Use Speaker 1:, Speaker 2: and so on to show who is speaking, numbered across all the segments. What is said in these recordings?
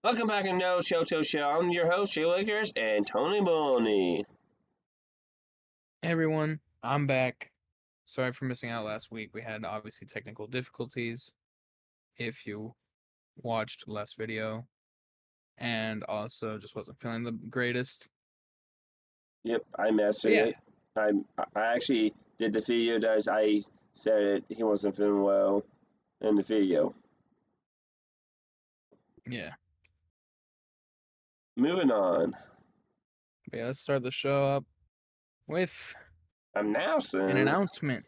Speaker 1: Welcome back to No JOTO Show. I'm your host, Jay Lakers, and Tony Boney.
Speaker 2: Hey everyone, I'm back. Sorry for missing out last week. We had obviously technical difficulties if you watched last video, and also just wasn't feeling the greatest.
Speaker 1: Yep, I
Speaker 2: But
Speaker 1: mastered
Speaker 2: yeah,
Speaker 1: it. I I actually did the video that I said he wasn't feeling well in the video.
Speaker 2: yeah.
Speaker 1: Moving on.
Speaker 2: But yeah, let's start the show up with
Speaker 1: I'm now
Speaker 2: an
Speaker 1: soon.
Speaker 2: announcement.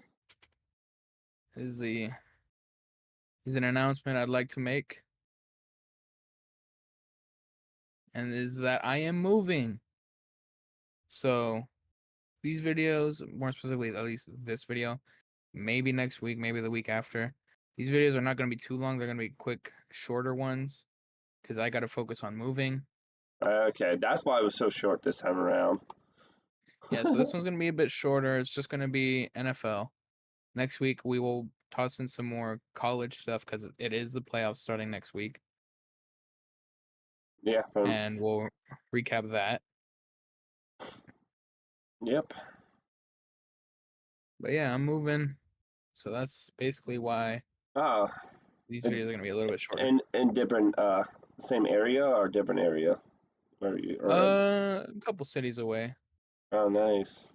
Speaker 2: Is the is an announcement I'd like to make, and is that I am moving. So these videos, more specifically, at least this video, maybe next week, maybe the week after. These videos are not going to be too long. They're going to be quick, shorter ones because I got to focus on moving.
Speaker 1: Okay, that's why it was so short this time around.
Speaker 2: Yeah, so this one's going to be a bit shorter. It's just going to be NFL. Next week, we will toss in some more college stuff because it is the playoffs starting next week.
Speaker 1: Yeah.
Speaker 2: And we'll recap that.
Speaker 1: Yep.
Speaker 2: But yeah, I'm moving. So that's basically why
Speaker 1: Oh,
Speaker 2: these videos are going to be a little bit shorter.
Speaker 1: in different same area or different area? Where you or
Speaker 2: A couple cities away.
Speaker 1: oh, nice.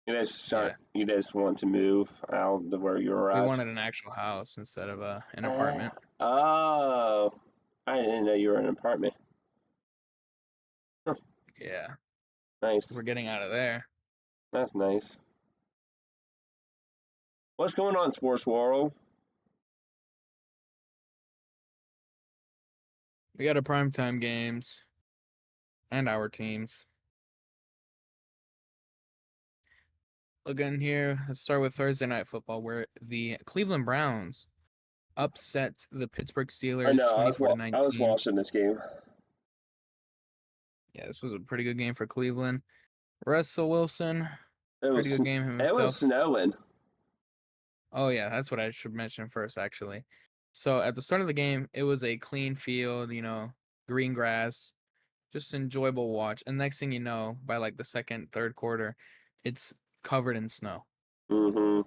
Speaker 2: Yeah.
Speaker 1: You guys want to move out to where you're
Speaker 2: We
Speaker 1: at?
Speaker 2: wanted an actual house instead of an apartment.
Speaker 1: Oh, I didn't know you were in an apartment. Huh,
Speaker 2: Yeah. So
Speaker 1: nice.
Speaker 2: we're getting out of there.
Speaker 1: That's nice. What's going on, sports world?
Speaker 2: We got a primetime games and our teams. Again here, let's start with Thursday night football where the Cleveland Browns upset the Pittsburgh
Speaker 1: I
Speaker 2: Steelers
Speaker 1: know.
Speaker 2: 24 to
Speaker 1: I was
Speaker 2: 19.
Speaker 1: watching this game.
Speaker 2: Yeah, this was a pretty good game for Cleveland. Russell Wilson,
Speaker 1: It
Speaker 2: pretty
Speaker 1: was
Speaker 2: good game
Speaker 1: it was
Speaker 2: himself.
Speaker 1: snowing.
Speaker 2: Oh yeah, that's what I should mention first actually. So at the start of the game, it was a clean field, green grass, just enjoyable watch. And next thing you know, by like the second, third quarter, it's covered in snow.
Speaker 1: Hmm.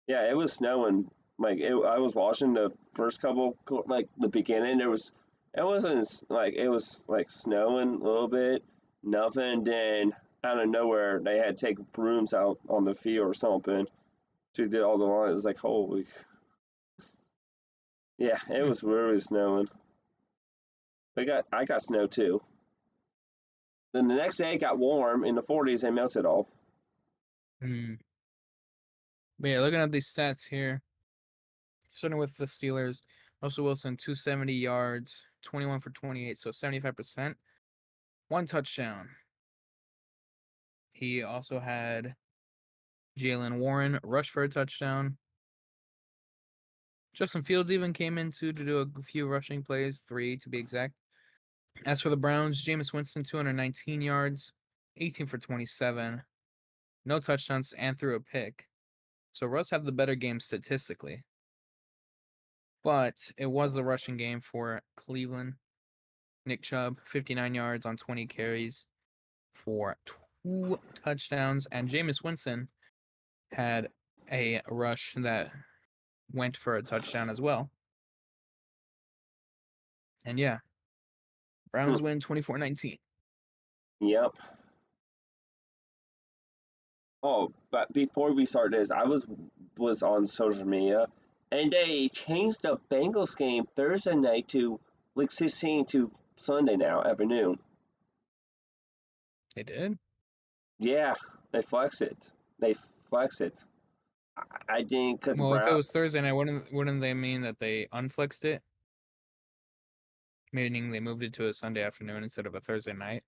Speaker 1: Yeah, it was snowing. I was watching the first couple, like the beginning. It wasn't like it was like snowing a little bit, nothing. Then out of nowhere, they had to take brooms out on the field or something to do all the lines. It's like holy, yeah, it
Speaker 2: Hmm.
Speaker 1: was really snowing. I got snow too. Then the next day it got warm in the 40s and melted all.
Speaker 2: Hmm. But yeah, looking at these stats here, starting with the Steelers, Russell Wilson, 270 yards, 21 for 28, so 75%. One touchdown. He also had Jalen Warren rush for a touchdown. Justin Fields even came in too to do a few rushing plays, 3 to be exact. As for the Browns, Jameis Winston, 219 yards, 18 for 27, no touchdowns, and threw a pick. So Russ had the better game statistically. But it was the rushing game for Cleveland. Nick Chubb, 59 yards on 20 carries for 2 touchdowns. And Jameis Winston had a rush that went for a touchdown as well. And yeah,
Speaker 1: Hmm.
Speaker 2: Browns win 24-19.
Speaker 1: Yep. Oh, but before we start this, I was on social media, and they changed the Bengals game Thursday night to like 16 to Sunday now afternoon.
Speaker 2: They did?
Speaker 1: Yeah, they flex it. They flex it. I think because
Speaker 2: Well, if it
Speaker 1: Brown.
Speaker 2: was Thursday night, wouldn't they mean that they unflexed it? Meaning they moved it to a Sunday afternoon instead of a Thursday night?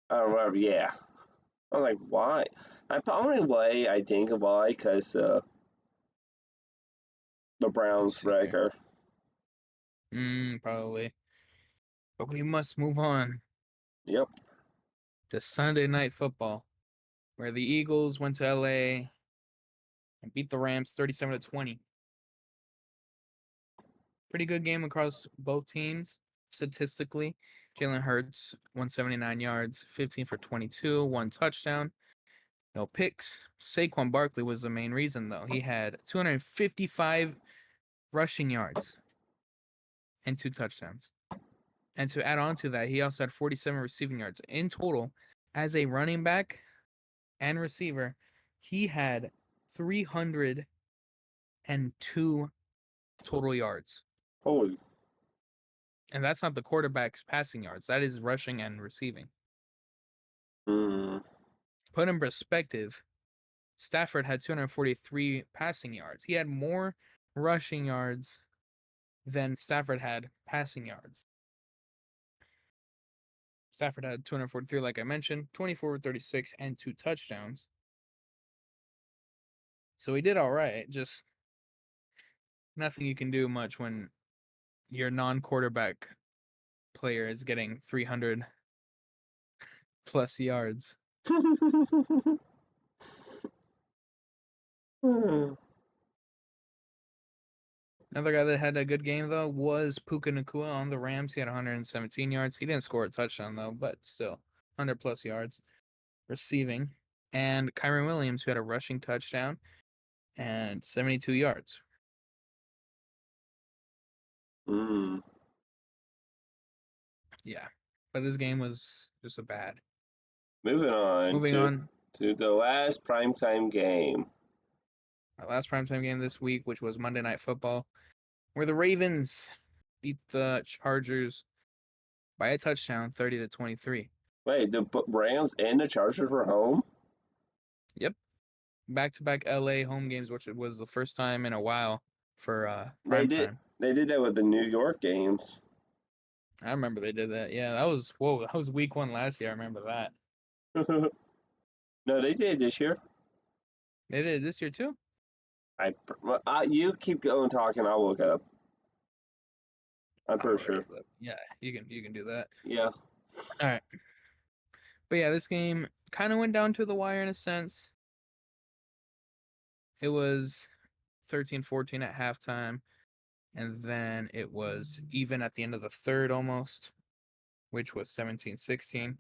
Speaker 1: Whatever. Yeah. I'm like, why? I probably why I think why because the
Speaker 2: Let me
Speaker 1: Browns
Speaker 2: see here.
Speaker 1: record.
Speaker 2: Probably. But we must move on
Speaker 1: Yep.
Speaker 2: to Sunday night football, where the Eagles went to LA and beat the Rams 37-20. Pretty good game across both teams. statistically. Jalen Hurts, 179 yards, 15 for 22, 1 touchdown, no picks. Saquon Barkley was the main reason, though. He had 255 rushing yards and 2 touchdowns. And to add on to that, he also had 47 receiving yards. In total, as a running back and receiver, he had 302 total yards.
Speaker 1: Holy.
Speaker 2: And that's not the quarterback's passing yards. That is rushing and receiving.
Speaker 1: Mm.
Speaker 2: Put in perspective, Stafford had 243 passing yards. He had more rushing yards than Stafford had passing yards. Stafford had 243, like I mentioned, 24 36, and 2 touchdowns. So he did all right. Just nothing you can do much when your non-quarterback player is getting 300 plus yards. Another guy that had a good game, though, was Puka Nacua on the Rams. He had 117 yards. He didn't score a touchdown, though, but still 100 plus yards receiving. And Kyron Williams, who had a rushing touchdown and 72 yards.
Speaker 1: Mm.
Speaker 2: Yeah. But this game was just a bad.
Speaker 1: Moving on
Speaker 2: Moving on,
Speaker 1: to the last primetime game.
Speaker 2: our last primetime game this week, which was Monday Night Football, where the Ravens beat the Chargers by a touchdown, 30-23.
Speaker 1: Wait, the Rams and the Chargers were home?
Speaker 2: Yep. Back-to-back LA home games, which was the first time in a while for
Speaker 1: They did
Speaker 2: primetime.
Speaker 1: they did that with the New York games.
Speaker 2: I remember they did that. Yeah, that was week 1 last year. I remember that.
Speaker 1: No, they did this year.
Speaker 2: They did it this year too?
Speaker 1: You keep going talking. I'll look it up. I'm
Speaker 2: I'll
Speaker 1: pretty
Speaker 2: already
Speaker 1: sure.
Speaker 2: look. Yeah, you can do that.
Speaker 1: Yeah.
Speaker 2: All right. But yeah, this game kind of went down to the wire in a sense. It was 13-14 at halftime, and then it was even at the end of the third almost, which was 17-16.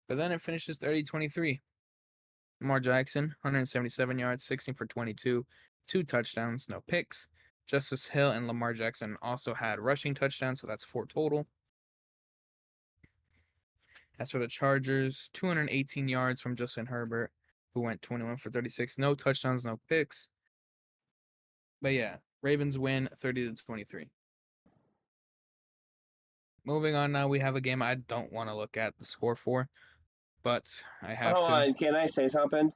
Speaker 2: But then it finishes 30-23. Lamar Jackson, 177 yards, 16 for 22, 2 touchdowns, no picks. Justice Hill and Lamar Jackson also had rushing touchdowns, so that's 4 total. As for the Chargers, 218 yards from Justin Herbert, who went 21 for 36, no touchdowns, no picks. But yeah, Ravens win 30-23. Moving on now, we have a game I don't want to look at the score for, but I have
Speaker 1: Hold
Speaker 2: to.
Speaker 1: on. Can I say something?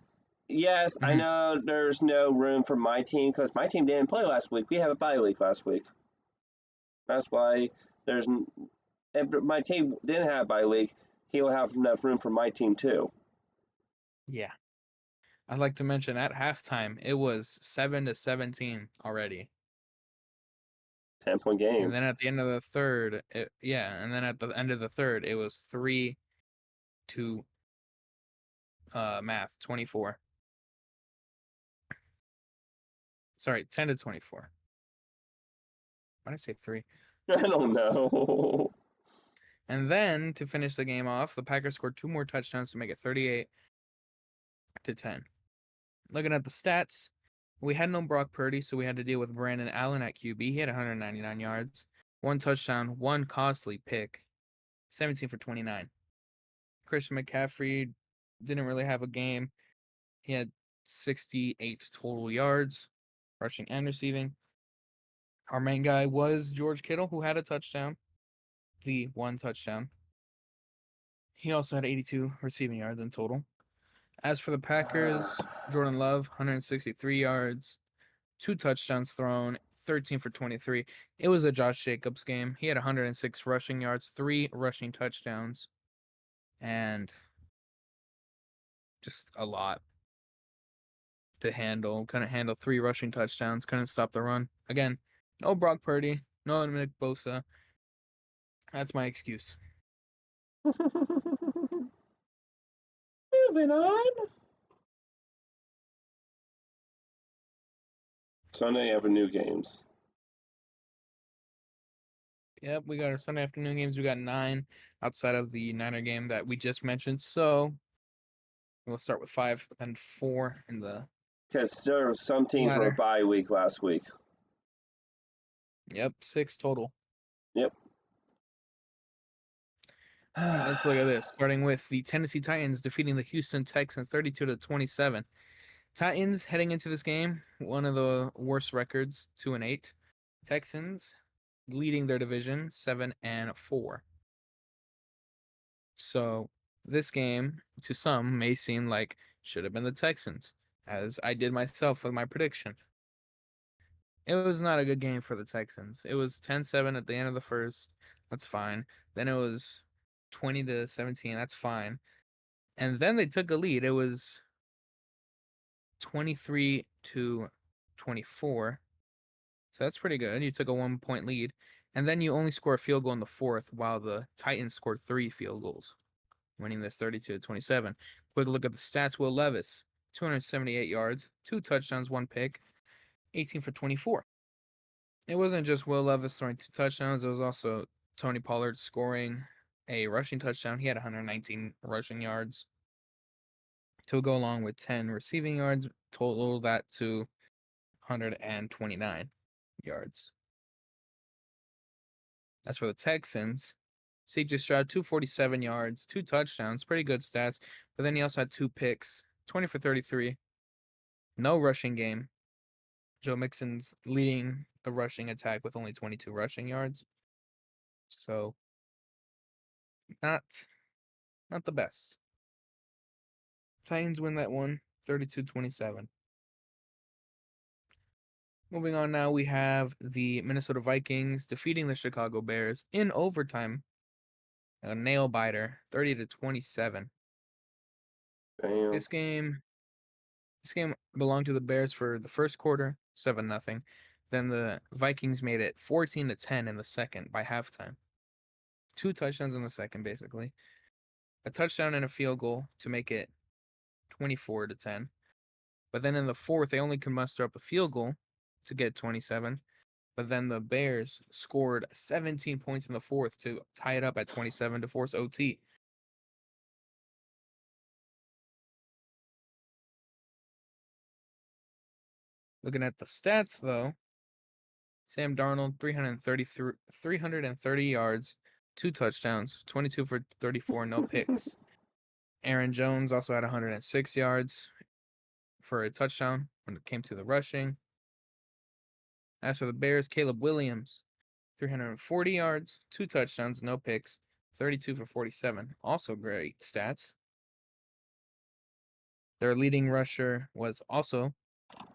Speaker 1: Yes, I
Speaker 2: Mm-hmm.
Speaker 1: know there's no room for my team because my team didn't play last week. We have a bye week last week. That's why there's. If my team didn't have a bye week, he'll have enough room for my team too.
Speaker 2: Yeah. I'd like to mention at halftime, it was 7-17 already.
Speaker 1: 10-point
Speaker 2: And
Speaker 1: game.
Speaker 2: then at the end of the third, and then at the end of the third, it was 3 to math 24. Sorry, 10-24. Why did I say 3?
Speaker 1: I don't know.
Speaker 2: And then to finish the game off, the Packers scored 2 more touchdowns to make it 38-10. Looking at the stats, we had no Brock Purdy, so we had to deal with Brandon Allen at QB. He had 199 yards, 1 touchdown, 1 costly pick, 17 for 29. Christian McCaffrey didn't really have a game. He had 68 total yards, rushing and receiving. Our main guy was George Kittle, who had a touchdown, the 1 touchdown. He also had 82 receiving yards in total. As for the Packers, Jordan Love, 163 yards, 2 touchdowns thrown, 13 for 23. It was a Josh Jacobs game. He had 106 rushing yards, 3 rushing touchdowns, and just a lot to handle. Couldn't handle 3 rushing touchdowns, couldn't stop the run. Again, no Brock Purdy, no Nick Bosa. That's my excuse.
Speaker 1: Moving on. Sunday Avenue games.
Speaker 2: Yep, we got our Sunday afternoon games. We got 9 outside of the Niner game that we just mentioned. So we'll start with 5 and 4 in the
Speaker 1: Because there were some teams were
Speaker 2: ladder.
Speaker 1: bye week last week.
Speaker 2: Yep, 6 total.
Speaker 1: Yep.
Speaker 2: All right, let's look at this. Starting with the Tennessee Titans defeating the Houston Texans 32-27. Titans heading into this game, one of the worst records, 2-8. Texans leading their division 7-4. So this game, to some, may seem like should have been the Texans, as I did myself with my prediction. It was not a good game for the Texans. It was 10-7 at the end of the first. That's fine. Then it was 20-17. That's fine. And then they took a lead. It was 23-24. So that's pretty good. You took a 1-point lead. And then you only score a field goal in the fourth, while the Titans scored 3 field goals, winning this 32-27. Quick look at the stats. Will Levis, 278 yards, 2 touchdowns, 1 pick, 18 for 24. It wasn't just Will Levis throwing 2 touchdowns. It was also Tony Pollard scoring a rushing touchdown. He had 119 rushing yards to go along with 10 receiving yards. Total that to 129 yards. As for the Texans, CJ Stroud, 247 yards, 2 touchdowns, pretty good stats. But then he also had 2 picks, 20 for 33. No rushing game. Joe Mixon's leading the rushing attack with only 22 rushing yards. So not the best. Titans win that one, 32-27. Moving on now, we have the Minnesota Vikings defeating the Chicago Bears in overtime. A nail biter, 30-27.
Speaker 1: Damn.
Speaker 2: This game belonged to the Bears for the first quarter, 7-0. Then the Vikings made it 14-10 in the second by halftime. 2 touchdowns in the second, basically. A touchdown and a field goal to make it 24-10. But then in the fourth, they only could muster up a field goal to get 27. But then the Bears scored 17 points in the fourth to tie it up at 27 to force OT. Looking at the stats, though, Sam Darnold, 330 yards, 2 touchdowns, 22 for 34, no picks. Aaron Jones also had 106 yards for a touchdown when it came to the rushing. As for the Bears, Caleb Williams, 340 yards, 2 touchdowns, no picks, 32 for 47. Also great stats. Their leading rusher was also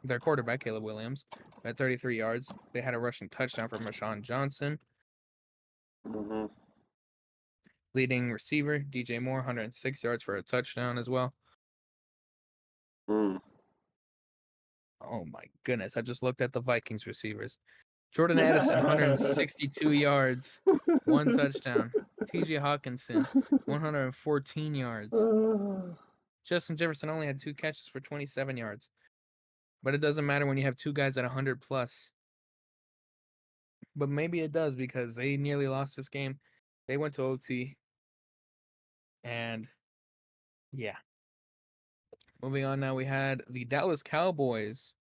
Speaker 2: their quarterback, Caleb Williams, at 33 yards. They had a rushing touchdown from Rashawn Johnson.
Speaker 1: Mm-hmm.
Speaker 2: Leading receiver, DJ Moore, 106 yards for a touchdown as well.
Speaker 1: Mm.
Speaker 2: Oh my goodness. I just looked at the Vikings receivers. Jordan Addison, 162 yards, 1 touchdown. TJ Hawkinson, 114 yards. Justin Jefferson only had 2 catches for 27 yards. But it doesn't matter when you have 2 guys at 100 plus. But maybe it does because they nearly lost this game. They went to OT. And yeah. Moving on now, we had the Dallas Cowboys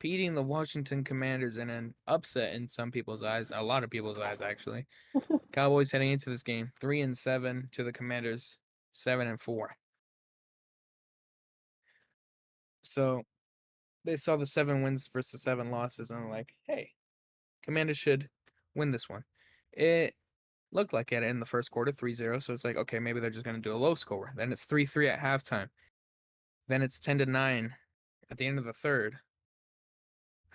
Speaker 2: beating the Washington Commanders in an upset in some people's eyes, a lot of people's eyes actually. Cowboys heading into this game 3-7 to the Commanders 7-4. So they saw the 7 wins versus 7 losses and they're like, hey, Commanders should win this one. It looked like it in the first quarter 3-0, so it's like, okay, maybe they're just going to do a low score. Then it's 3-3 at halftime. Then it's 10-9 at the end of the third.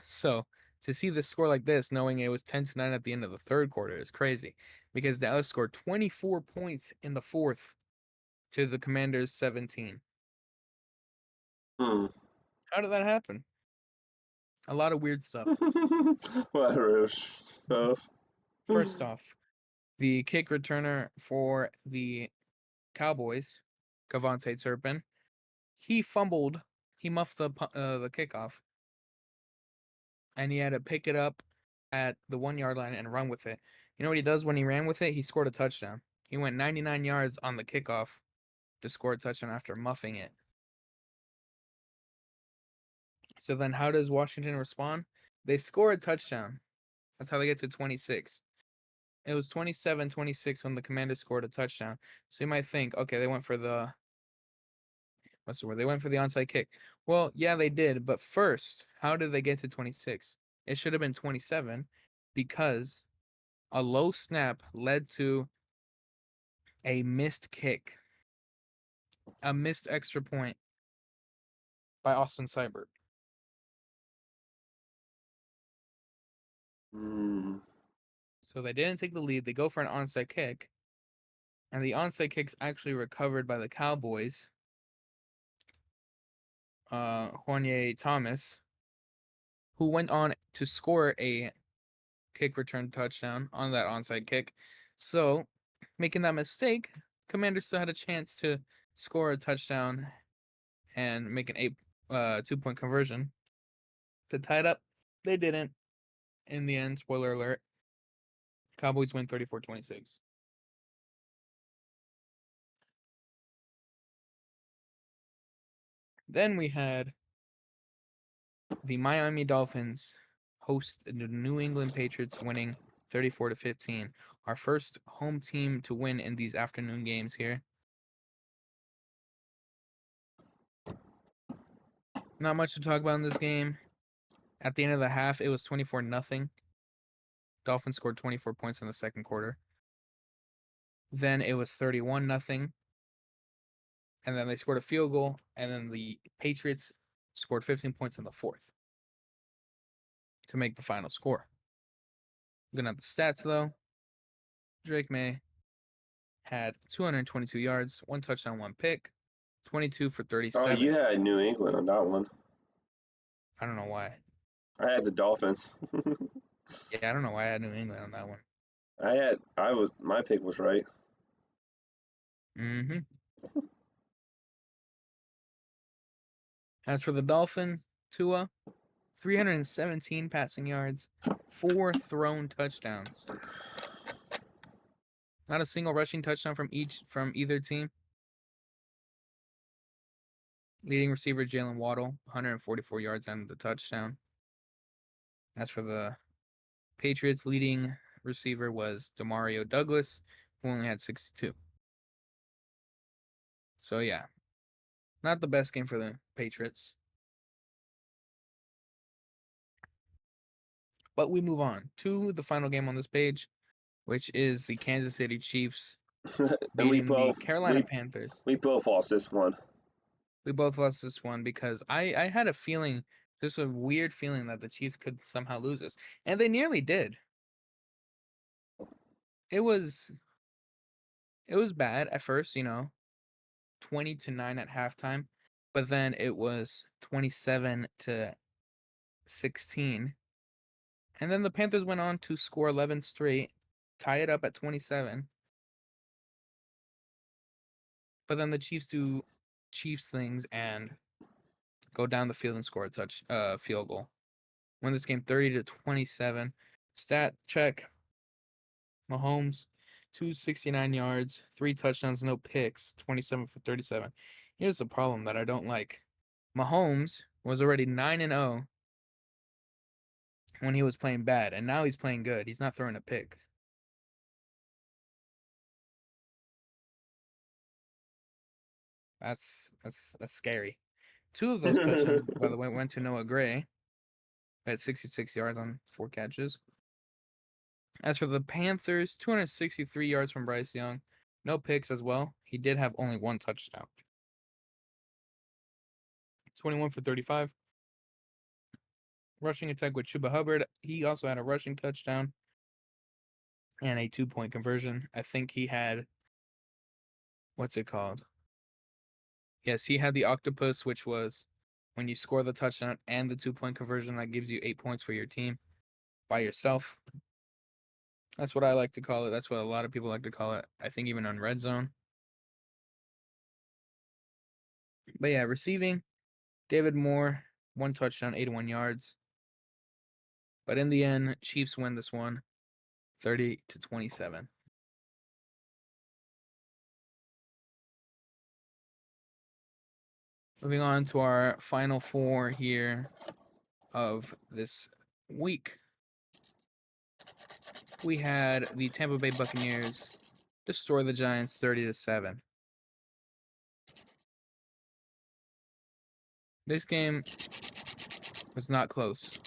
Speaker 2: So to see the score like this, knowing it was 10-9 at the end of the third quarter, is crazy because Dallas scored 24 points in the fourth to the Commanders' 17.
Speaker 1: Hmm.
Speaker 2: How did that happen? A lot of weird stuff.
Speaker 1: What stuff?
Speaker 2: First off, the kick returner for the Cowboys, Cavante Turpin, he fumbled. He muffed the kickoff, and he had to pick it up at the 1 yard line and run with it. You know what he does when he ran with it? He scored a touchdown. He went 99 yards on the kickoff to score a touchdown after muffing it. So then how does Washington respond? They score a touchdown. That's how they get to 26. It was 27-26 when the Commanders scored a touchdown. So you might think, okay, they went for the what's the word? They went for the onside kick. Well, yeah, they did. But first, how did they get to 26? It should have been 27 because a low snap led to a missed kick, a missed extra point by Austin Seibert.
Speaker 1: Mm.
Speaker 2: So they didn't take the lead. They go for an onside kick. And the onside kick's actually recovered by the Cowboys. Juanye Thomas, who went on to score a kick return touchdown on that onside kick. So, making that mistake, Commanders still had a chance to score a touchdown and make an 2-point conversion to tie it up. They didn't. In the end, spoiler alert, Cowboys win 34-26. Then we had the Miami Dolphins host the New England Patriots, winning 34-15. Our first home team to win in these afternoon games here. Not much to talk about in this game. At the end of the half, it was 24-0. Dolphins scored 24 points in the second quarter. Then it was 31-0. And then they scored a field goal. And then the Patriots scored 15 points in the fourth to make the final score. Looking at the stats, though, Drake May had 222 yards, 1 touchdown, 1 pick, 22 for
Speaker 1: Oh,
Speaker 2: 37.
Speaker 1: you had New England on that one.
Speaker 2: I don't know why.
Speaker 1: I had the Dolphins.
Speaker 2: Yeah, I don't know why I had New England on that one.
Speaker 1: My pick was right.
Speaker 2: Mm-hmm. As for the Dolphins, Tua, 317 passing yards, 4 thrown touchdowns. Not a single rushing touchdown from either team. Leading receiver Jalen Waddle, 144 yards and the touchdown. As for the Patriots, leading receiver was Demario Douglas, who only had 62. So yeah, not the best game for the Patriots. But we move on to the final game on this page, which is the Kansas City Chiefs
Speaker 1: And
Speaker 2: beating the Carolina Panthers.
Speaker 1: we both lost this one.
Speaker 2: We both lost this one because I had a feeling, just a weird feeling that the Chiefs could somehow lose this. And they nearly did. It was bad at first, 20-9 at halftime, but then it was 27-16. And then the Panthers went on to score 11 straight, tie it up at 27. But then the Chiefs do Chiefs things and go down the field and score a field goal. Win this game 30-27. Stat check. Mahomes, 269 yards, 3 touchdowns, no picks, 27 for 37. Here's the problem that I don't like. Mahomes was already 9-0 when he was playing bad, and now he's playing good. He's not throwing a pick. That's scary. 2 of those touchdowns, by the way, went to Noah Gray at 66 yards on 4 catches. As for the Panthers, 263 yards from Bryce Young. No picks as well. He did have only 1 touchdown. 21 for 35. Rushing attack with Chuba Hubbard. He also had a rushing touchdown and a 2-point conversion. I think he had, what's it called? Yes, he had the octopus, which was when you score the touchdown and the 2-point conversion, that gives you 8 points for your team by yourself. That's what I like to call it. That's what a lot of people like to call it. I think even on Red Zone. But yeah, receiving, David Moore, 1 touchdown, 81 yards. But in the end, Chiefs win this one 30-27. Moving on to our final four here of this week. We had the Tampa Bay Buccaneers destroy the Giants 30-7. This game was not close.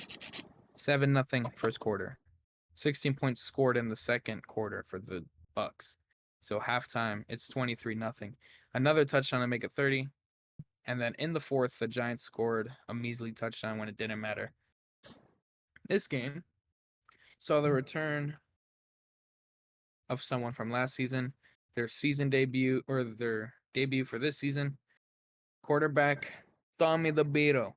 Speaker 2: 7-0 first quarter. 16 points scored in the second quarter for the Bucks. So halftime, it's 23-0. Another touchdown to make it 30. And then in the fourth, the Giants scored a measly touchdown when it didn't matter. This game saw the return of someone from last season, their season debut, or their debut for this season, quarterback Tommy DeVito.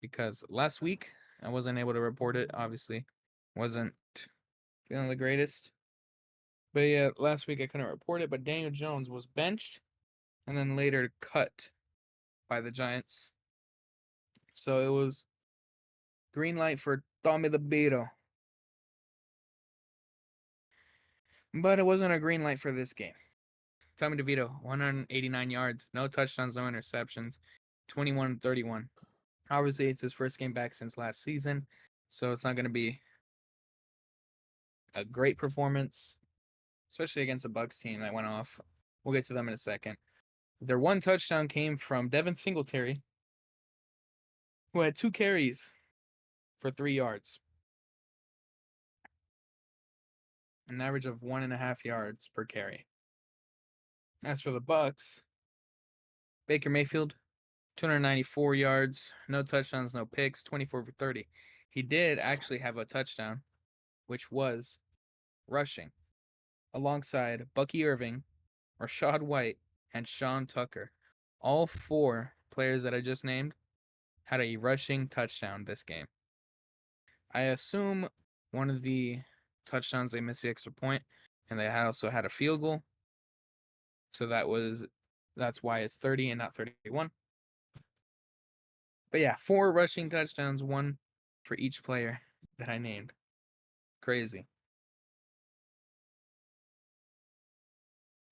Speaker 2: Because last week, I wasn't able to report it, obviously. Wasn't feeling the greatest. But yeah, last week I couldn't report it, but Daniel Jones was benched and then later cut by the Giants. So it was green light for Tommy DeVito. But it wasn't a green light for this game. Tommy DeVito, 189 yards, no touchdowns, no interceptions, 21-31. Obviously, it's his first game back since last season, so it's not going to be a great performance, especially against a Bucks team that went off. We'll get to them in a second. Their one touchdown came from Devin Singletary, who had 2 carries for 3 yards, an average of 1.5 yards per carry. As for the Bucks, Baker Mayfield, 294 yards, no touchdowns, no picks, 24 for 30. He did actually have a touchdown, which was rushing, alongside Bucky Irving, Rashad White, and Sean Tucker. All 4 players that I just named had a rushing touchdown this game. I assume one of the touchdowns they missed the extra point, and they also had a field goal. So that's why it's 30 and not 31. But yeah, 4 rushing touchdowns, 1 for each player that I named. Crazy.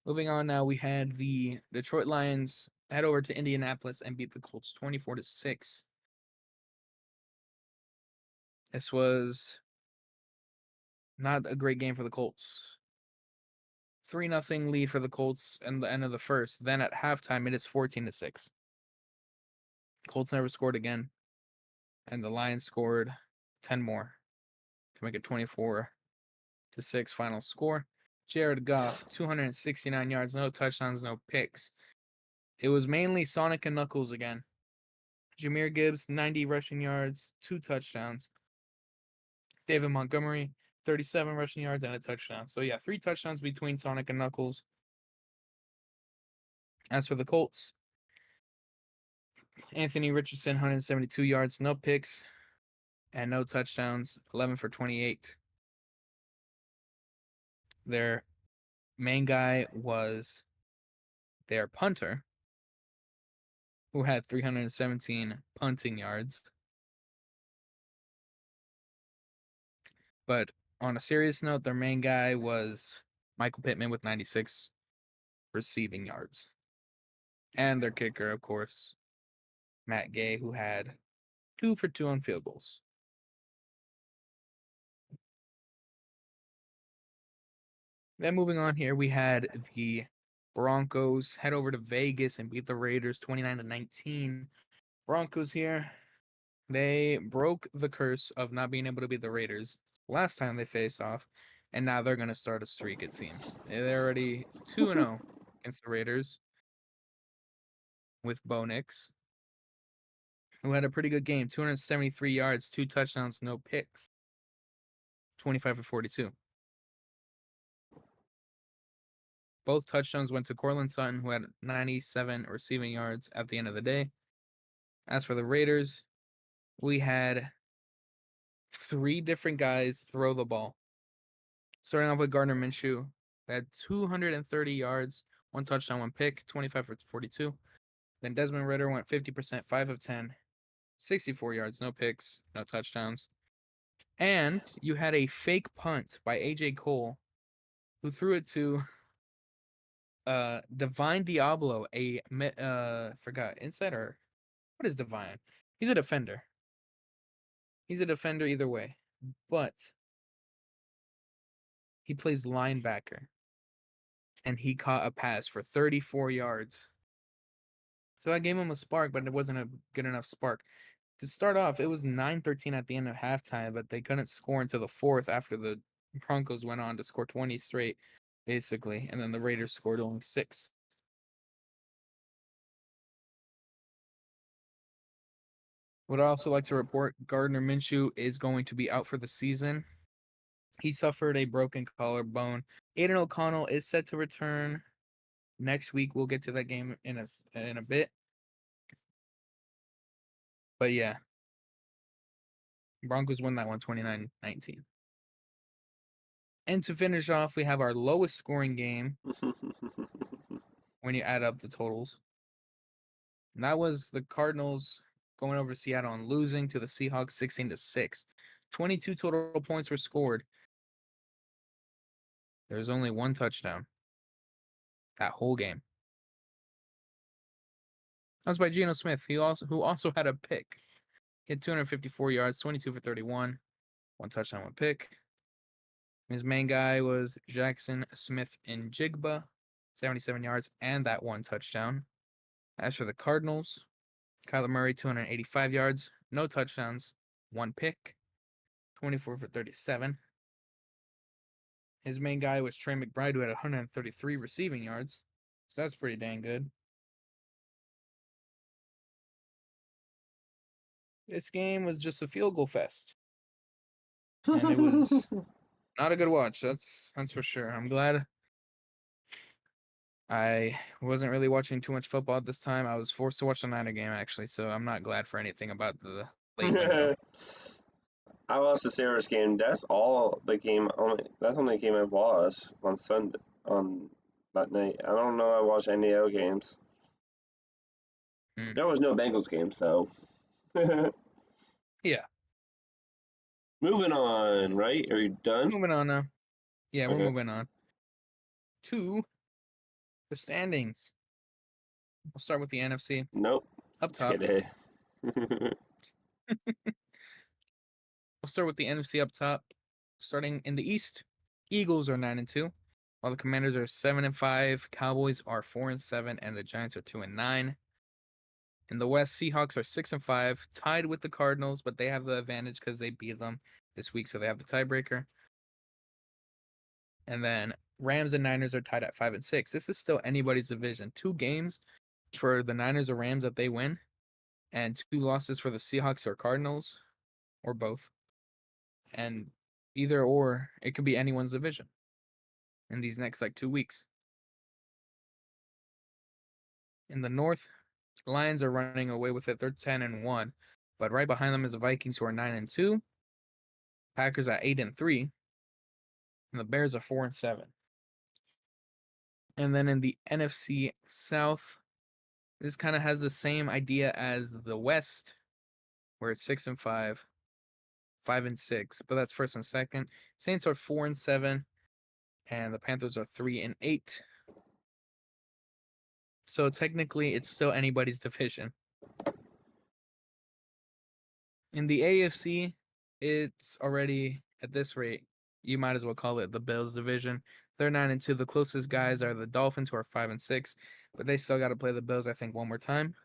Speaker 2: Moving on now, we had the Detroit Lions head over to Indianapolis and beat the Colts 24-6. This was not a great game for the Colts. 3-0 lead for the Colts in the end of the first. Then at halftime, it is 14-6. Colts never scored again, and the Lions scored 10 more to make it 24-6 final score. Jared Goff, 269 yards, no touchdowns, no picks. It was mainly Sonic and Knuckles again. Jahmyr Gibbs, 90 rushing yards, 2 touchdowns. David Montgomery, 37 rushing yards and a touchdown. So yeah, 3 touchdowns between Sonic and Knuckles. As for the Colts, Anthony Richardson, 172 yards, no picks, and no touchdowns, 11 for 28. Their main guy was their punter, who had 317 punting yards. But on a serious note, their main guy was Michael Pittman with 96 receiving yards. And their kicker, of course, Matt Gay, who had 2 for 2 on field goals. Then moving on here, we had the Broncos head over to Vegas and beat the Raiders 29-19. Broncos here, they broke the curse of not being able to beat the Raiders last time they faced off, and now they're going to start a streak, it seems. They're already 2-0 against the Raiders with Bo Nix, who had a pretty good game, 273 yards, 2 touchdowns, no picks, 25 for 42. Both touchdowns went to Cortland Sutton, who had 97 receiving yards at the end of the day. As for the Raiders, we had 3 different guys throw the ball. Starting off with Gardner Minshew, who had 230 yards, 1 touchdown, 1 pick, 25 for 42. Then Desmond Ridder went 50%, 5 of 10, 64 yards, no picks, no touchdowns. And you had a fake punt by AJ Cole, who threw it to Divine Diablo, forgot inside or what is Divine? He's a defender. He's a defender either way, but he plays linebacker, and he caught a pass for 34 yards. So I gave him a spark, but it wasn't a good enough spark. To start off, it was 9-13 at the end of halftime, but they couldn't score until the fourth after the Broncos went on to score 20 straight, basically, and then the Raiders scored only 6. Would also like to report Gardner Minshew is going to be out for the season. He suffered a broken collarbone. Aiden O'Connell is set to return next week. We'll get to that game in a bit. But yeah, Broncos won that one 29-19. And to finish off, we have our lowest scoring game when you add up the totals. And that was the Cardinals going over Seattle and losing to the Seahawks 16-6. 22 total points were scored. There was only one touchdown that whole game. That was by Geno Smith, who also had a pick. He had 254 yards, 22 for 31, one touchdown, one pick. His main guy was Jackson Smith and Jigba, 77 yards and that one touchdown. As for the Cardinals, Kyler Murray, 285 yards, no touchdowns, one pick, 24 for 37. His main guy was Trey McBride, who had 133 receiving yards, so that's pretty dang good. This game was just a field goal fest, and it was not a good watch. That's for sure. I'm glad I wasn't really watching too much football at this time. I was forced to watch the Niner game actually, so I'm not glad for anything about the late window.
Speaker 1: I watched the Sarah's game. That's all the game. That's only the game I watched on Sunday on that night. I don't know. I watched any other games.
Speaker 2: Hmm.
Speaker 1: There was no Bengals game, so
Speaker 2: Yeah.
Speaker 1: moving on. Right? Are you done?
Speaker 2: Moving on now. Yeah, we're
Speaker 1: Okay.
Speaker 2: moving on to the standings. We'll start with the NFC
Speaker 1: Nope.
Speaker 2: up
Speaker 1: Let's
Speaker 2: top.
Speaker 1: get it.
Speaker 2: We'll start with the NFC up top. Starting in the East, Eagles are 9-2, while the Commanders are 7-5. Cowboys are 4-7, and the Giants are 2-9. In the West, Seahawks are 6-5, tied with the Cardinals, but they have the advantage because they beat them this week, so they have the tiebreaker. And then Rams and Niners are tied at 5-6. This is still anybody's division. 2 games for the Niners or Rams that they win, and 2 losses for the Seahawks or Cardinals, or both. And either or, it could be anyone's division in these next 2 weeks. In the North, the Lions are running away with it. They're 10-1, but right behind them is the Vikings, who are 9-2. Packers at 8-3, and the Bears are 4-7. And then in the NFC South, this kind of has the same idea as the West, where it's 6-5, 5-6, but that's first and second. Saints are 4-7, and the Panthers are 3-8. So technically, it's still anybody's division. In the AFC, it's already at this rate, you might as well call it the Bills division. They're 9-2. The closest guys are the Dolphins, who are 5-6, but they still got to play the Bills, I think, one more time.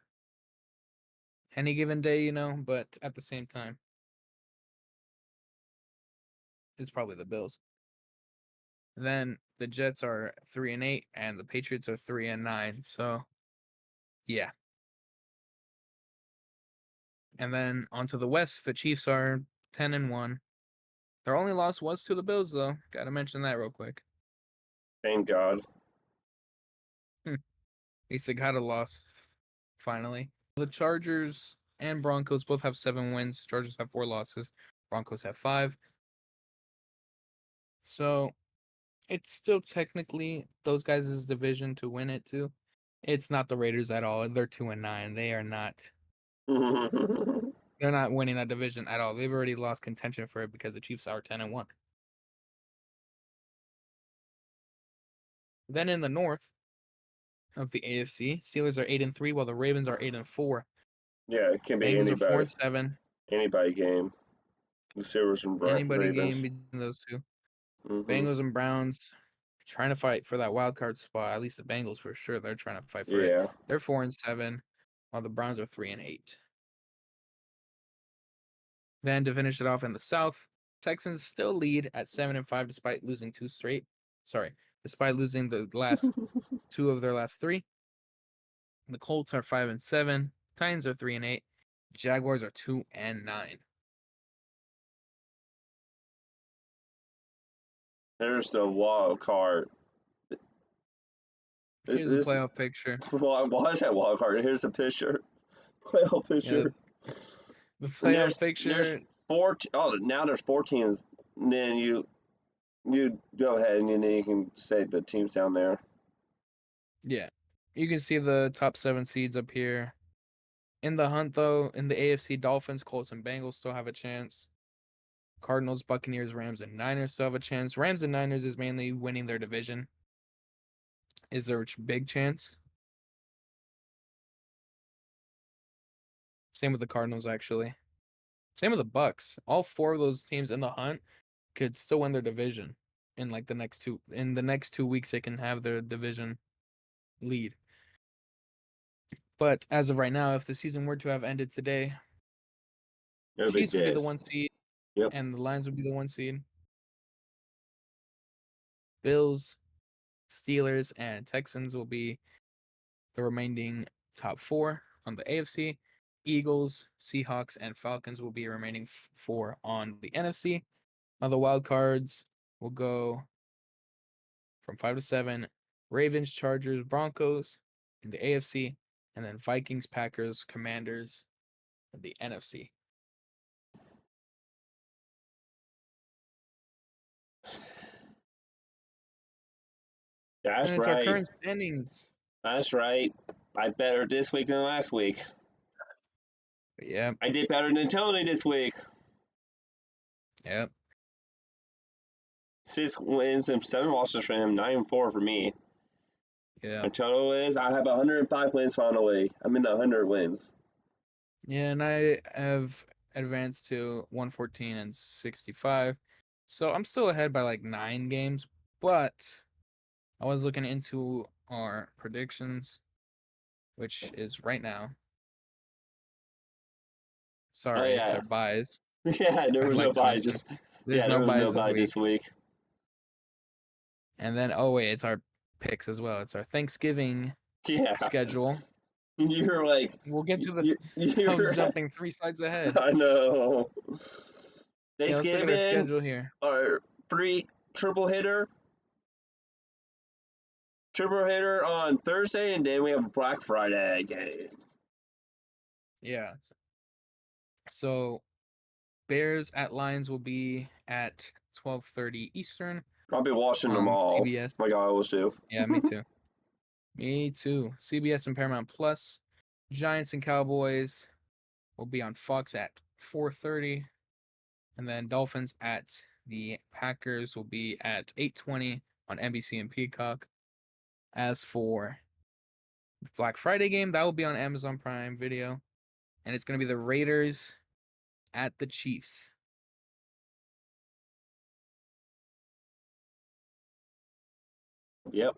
Speaker 2: Any given day, but at the same time, it's probably the Bills. Then the Jets are 3-8, and the Patriots are 3-9. So, yeah. And then onto the West, the Chiefs are 10-1. Their only loss was to the Bills, though. Got to mention that real quick.
Speaker 1: Thank God.
Speaker 2: At least they got a loss, finally. The Chargers and Broncos both have 7 wins. Chargers have 4 losses. Broncos have 5. So it's still technically those guys' division to win it too. It's not the Raiders at all. They're 2-9. They are not. They're not winning that division at all. They've already lost contention for it because the Chiefs are 10-1. Then in the North of the AFC, Steelers are 8-3, while the Ravens are 8-4.
Speaker 1: Yeah, it can be
Speaker 2: Bengals are
Speaker 1: anybody.
Speaker 2: 4-7.
Speaker 1: Anybody game. The Steelers and
Speaker 2: Anybody
Speaker 1: Ravens.
Speaker 2: game between those two.
Speaker 1: Hmm.
Speaker 2: Bengals and Browns trying to fight for that wild card spot. At least the Bengals for sure. They're trying to fight for it.
Speaker 1: Yeah.
Speaker 2: They're 4-7, while the Browns are 3-8. Then to finish it off in the South, Texans still lead at 7-5 despite losing two straight. Sorry, despite losing the last two of their last three. The Colts are 5-7. Titans are 3-8. Jaguars are 2-9.
Speaker 1: There's the wild card.
Speaker 2: Here's the
Speaker 1: This
Speaker 2: playoff picture.
Speaker 1: why is that wild card? Here's the picture. Playoff
Speaker 2: Yeah,
Speaker 1: picture.
Speaker 2: the
Speaker 1: And
Speaker 2: playoff
Speaker 1: there's
Speaker 2: picture.
Speaker 1: four. Oh, now there's 4 teams. And then you go ahead and then you can say the teams down there.
Speaker 2: Yeah, you can see the top 7 seeds up here. In the hunt, though, in the AFC, Dolphins, Colts, and Bengals still have a chance. Cardinals, Buccaneers, Rams, and Niners still have a chance. Rams and Niners is mainly winning their division. Is there a big chance? Same with the Cardinals, actually. Same with the Bucks. All 4 of those teams in the hunt could still win their division in like the next 2. In the next 2 weeks, they can have their division lead. But as of right now, if the season were to have ended today,
Speaker 1: It'll be
Speaker 2: Chiefs would be the
Speaker 1: this.
Speaker 2: 1 seed,
Speaker 1: Yep.
Speaker 2: and the Lions would be the 1 seed. Bills, Steelers, and Texans will be the remaining top 4 on the AFC. Eagles, Seahawks, and Falcons will be remaining 4 on the NFC. On the wild cards, will go from 5 to 7. Ravens, Chargers, Broncos in the AFC, and then Vikings, Packers, Commanders in the NFC.
Speaker 1: That's
Speaker 2: And it's our
Speaker 1: right.
Speaker 2: current standings.
Speaker 1: That's right. I better this week than last week.
Speaker 2: But yeah,
Speaker 1: I did better than Tony this week.
Speaker 2: yeah,
Speaker 1: 6 wins and 7 losses for him. 9-4 for me.
Speaker 2: yeah.
Speaker 1: My total is I have 105 wins finally. I'm in the 100 wins.
Speaker 2: Yeah, and I have advanced to 114 and 65. So I'm still ahead by like 9 games, but I was looking into our predictions, which is right now.
Speaker 1: Oh
Speaker 2: Sorry, it's
Speaker 1: yeah,
Speaker 2: our buys.
Speaker 1: yeah. There
Speaker 2: I'd
Speaker 1: was no
Speaker 2: like to
Speaker 1: buy.
Speaker 2: mention
Speaker 1: Just
Speaker 2: there's
Speaker 1: yeah,
Speaker 2: no
Speaker 1: there was no
Speaker 2: buys this
Speaker 1: buy this
Speaker 2: week.
Speaker 1: week.
Speaker 2: And then, oh wait, it's our picks as well. It's our Thanksgiving
Speaker 1: Yeah,
Speaker 2: schedule.
Speaker 1: you're like
Speaker 2: We'll get to the. I was
Speaker 1: you're.
Speaker 2: jumping 3 slides ahead.
Speaker 1: I know.
Speaker 2: Yeah, let's look at our
Speaker 1: Thanksgiving,
Speaker 2: schedule here.
Speaker 1: our free triple hitter, triple hitter on Thursday, and then we have a Black Friday game.
Speaker 2: Yeah. So Bears at Lions will be at 12:30 Eastern
Speaker 1: I'll be watching them
Speaker 2: on
Speaker 1: all,
Speaker 2: CBS.
Speaker 1: like I always do.
Speaker 2: Yeah, me too. Me too. CBS and Paramount Plus. Giants and Cowboys will be on Fox at 4:30, and then Dolphins at the Packers will be at 8:20 on NBC and Peacock. As for the Black Friday game, that will be on Amazon Prime Video, and it's going to be the Raiders at the Chiefs.
Speaker 1: Yep,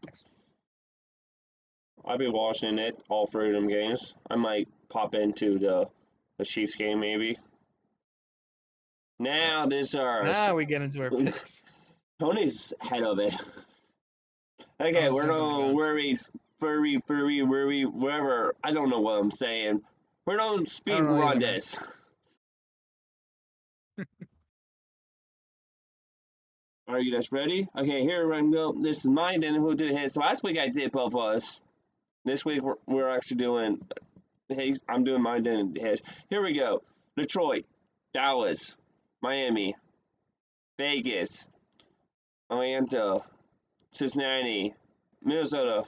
Speaker 1: I'll be watching it, all 3 of them games. I might pop into the Chiefs game maybe.
Speaker 2: Yeah.
Speaker 1: Now this ours.
Speaker 2: Now we get into our picks.
Speaker 1: Tony's head of it.
Speaker 2: I
Speaker 1: Okay,
Speaker 2: was
Speaker 1: we're
Speaker 2: jumping the
Speaker 1: gonna
Speaker 2: gun.
Speaker 1: worry, whatever. I don't know what I'm saying. We're gonna
Speaker 2: I
Speaker 1: speed
Speaker 2: don't know
Speaker 1: run
Speaker 2: either, man.
Speaker 1: this. Are you guys ready? Okay, here we go. This is mine, then who did his. So last week I did both of us. This week we're actually doing. Hey, I'm doing mine, then his. Here we go. Detroit, Dallas, Miami, Vegas, Atlanta, Cincinnati, Minnesota,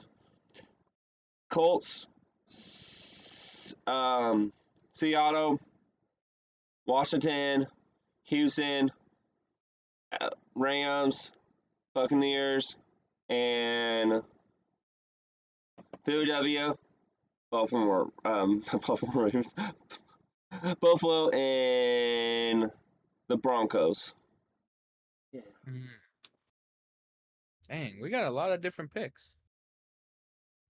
Speaker 1: Colts, Seattle, Washington, Houston, Rams, Buccaneers, and Philadelphia, Baltimore, Baltimore Ravens, Buffalo, and the Broncos. Yeah.
Speaker 2: Mm. Dang, we got a lot of different picks.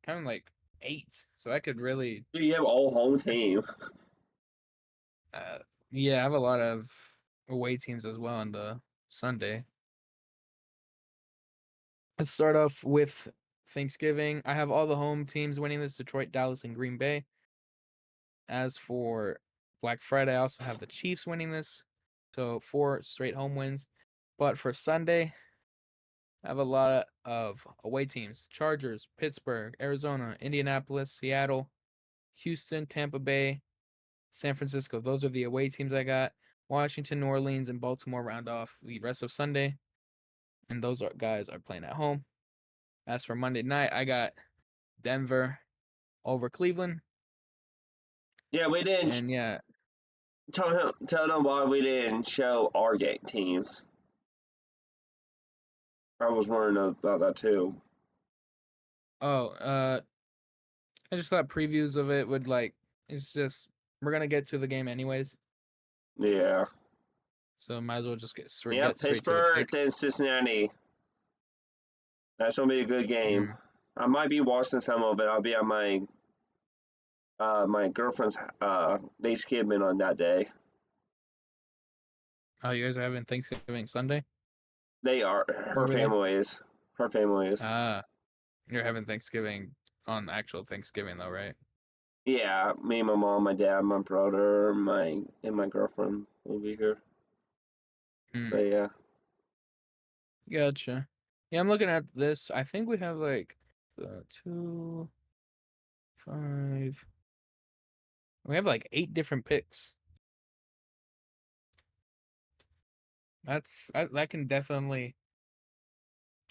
Speaker 2: Kind of like 8, so I could really.
Speaker 1: Dude, you have all home team.
Speaker 2: Uh, yeah, I have a lot of away teams as well on the Sunday. Let's start off with Thanksgiving. I have all the home teams winning this: Detroit, Dallas, and Green Bay. As for Black Friday, I also have the Chiefs winning this. So 4 straight home wins. But for Sunday, I have a lot of away teams: Chargers, Pittsburgh, Arizona, Indianapolis, Seattle, Houston, Tampa Bay, San Francisco. Those are the away teams I got. Washington, New Orleans, and Baltimore round off the rest of Sunday. And those guys are playing at home. As for Monday night, I got Denver over Cleveland.
Speaker 1: Yeah, we didn't
Speaker 2: And yeah,
Speaker 1: tell them why we didn't show our game teams. I was wondering about that too.
Speaker 2: oh, I just thought previews of it would it's just we're gonna get to the game anyways,
Speaker 1: Yeah.
Speaker 2: so might as well just get
Speaker 1: Yeah,
Speaker 2: straight to the
Speaker 1: Pittsburgh
Speaker 2: pick.
Speaker 1: then Cincinnati. That's gonna be a good game.
Speaker 2: Mm.
Speaker 1: I might be watching some of it. I'll be at my girlfriend's Thanksgiving on that day.
Speaker 2: Oh, you guys are having Thanksgiving Sunday
Speaker 1: They are her
Speaker 2: over there?
Speaker 1: family is her family is.
Speaker 2: Ah, you're having Thanksgiving on actual Thanksgiving though, right?
Speaker 1: Yeah, me, my mom, my dad, my brother, and my girlfriend will be here.
Speaker 2: Hmm.
Speaker 1: But yeah,
Speaker 2: Gotcha. Yeah, I'm looking at this. I think we have 2, 5. We have 8 different picks. That can definitely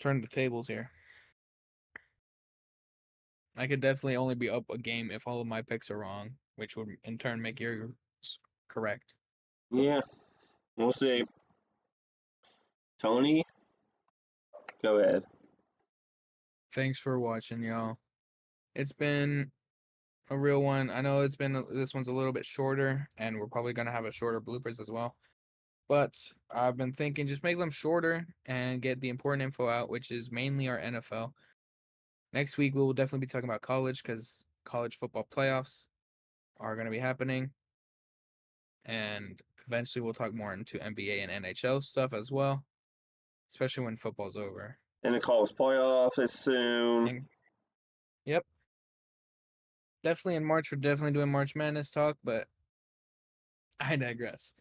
Speaker 2: turn the tables here. I could definitely only be up a game if all of my picks are wrong, which would in turn make yours correct.
Speaker 1: yeah, we'll see. Tony, go ahead.
Speaker 2: Thanks for watching, y'all. It's been a real one. I know this one's a little bit shorter, and we're probably gonna have a shorter bloopers as well. But I've been thinking just make them shorter and get the important info out, which is mainly our NFL. Next week we will definitely be talking about college because college football playoffs are going to be happening, and eventually we'll talk more into NBA and NHL stuff as well, especially when football's over.
Speaker 1: And the college playoff is soon.
Speaker 2: And, yep, definitely in March we're definitely doing March Madness talk, but I digress.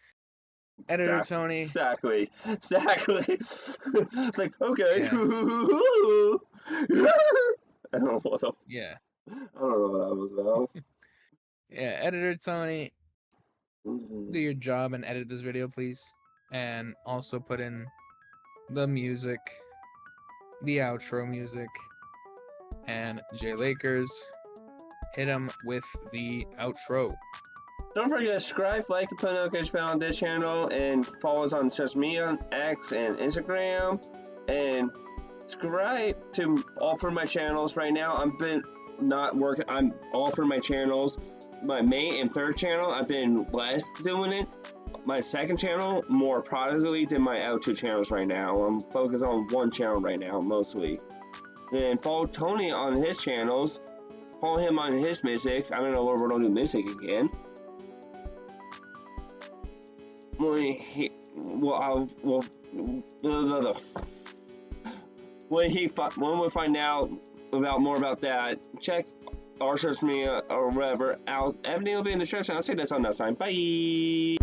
Speaker 2: Editor Tony.
Speaker 1: Exactly. It's like, okay.
Speaker 2: Yeah.
Speaker 1: I don't know what the,
Speaker 2: Yeah.
Speaker 1: I don't know what that was about.
Speaker 2: Yeah, Editor Tony,
Speaker 1: Mhm.
Speaker 2: do your job and edit this video, please. And also put in the music, the outro music, and Jay Lakers. Hit him with the outro.
Speaker 1: Don't forget to subscribe, like, and put a notification bell on this channel, and follow us on social media on X and Instagram. And subscribe to all 4 of my channels right now. I've been not working. I'm all 4 of my channels. My main and 3rd channel, I've been less doing it. My 2nd channel, more productively than my other 2 channels right now. I'm focused on 1 channel right now, mostly. Then follow Tony on his channels. Follow him on his music. I don't know where we're gonna do music again. When we find out more about that, check our social media or whatever out. Everything will be in the description. I'll say that's on that sign. Bye.